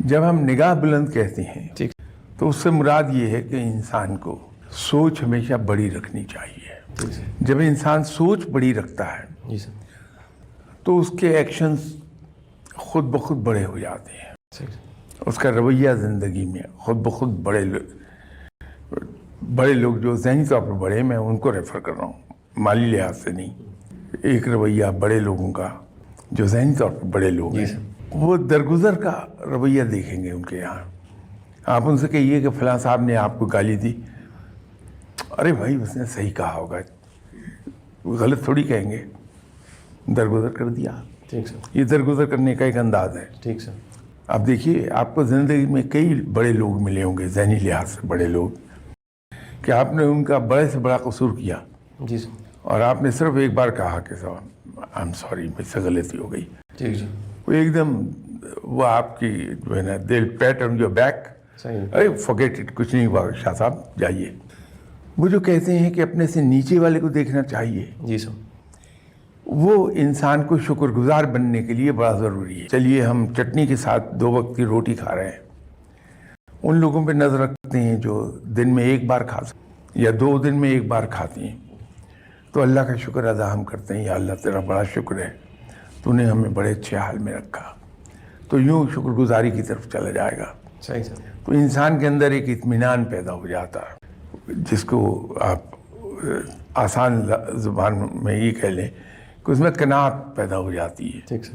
جب ہم نگاہ بلند کہتے ہیں ٹھیک تو اس سے مراد یہ ہے کہ انسان کو سوچ ہمیشہ بڑی رکھنی چاہیے. ٹھیک سر. جب انسان سوچ بڑی رکھتا ہے جی سر. تو اس کے ایکشنز خود بخود بڑے ہو جاتے ہیں. ٹھیک. اس کا رویہ زندگی میں خود بخود بڑے لوگ جو ذہنی طور پر بڑے، میں ان کو ریفر کر رہا ہوں، مالی لحاظ سے نہیں. ایک رویہ بڑے لوگوں کا جو ذہنی طور پر بڑے لوگ ہیں، وہ درگزر کا رویہ دیکھیں گے ان کے یہاں. آپ ان سے کہیے کہ فلاں صاحب نے آپ کو گالی دی، ارے بھائی اس نے صحیح کہا ہوگا، غلط تھوڑی کہیں گے، درگزر کر دیا. ٹھیک سر. یہ درگزر کرنے کا ایک انداز ہے. ٹھیک سر. اب دیکھیے، آپ کو زندگی میں کئی بڑے لوگ ملے ہوں گے ذہنی لحاظ سے بڑے لوگ، کہ آپ نے ان کا بڑے سے بڑا قصور کیا جی سر. اور آپ نے صرف ایک بار کہا کہ صاحب آئی ایم سوری، مجھ سے غلطی ہو گئی. ٹھیک سر. وہ ایک دم وہ آپ کی جو ہے نا دل پیٹ آن یور بیک، صحیح. ارے فورگیٹ اٹ، کچھ نہیں ہوا شاہ صاحب جائیے. وہ جو کہتے ہیں کہ اپنے سے نیچے والے کو دیکھنا چاہیے، جی سر. وہ انسان کو شکر گزار بننے کے لیے بڑا ضروری ہے. چلیے ہم چٹنی کے ساتھ 2 وقت کی روٹی کھا رہے ہیں، ان لوگوں پہ نظر رکھتے ہیں جو دن میں ایک بار کھا سکتے یا 2 دن میں ایک بار کھاتی ہیں، تو اللہ کا شکر ادا ہم کرتے ہیں، یا اللہ تیرا بڑا شکر ہے، تو نے ہمیں بڑے اچھے حال میں رکھا. تو یوں شکر گزاری کی طرف چلا جائے گا. صحیح سر. تو انسان کے اندر ایک اطمینان پیدا ہو جاتا ہے، جس کو آپ آسان زبان میں یہ کہہ لیں کہ اس میں قناعت پیدا ہو جاتی ہے. ٹھیک سر.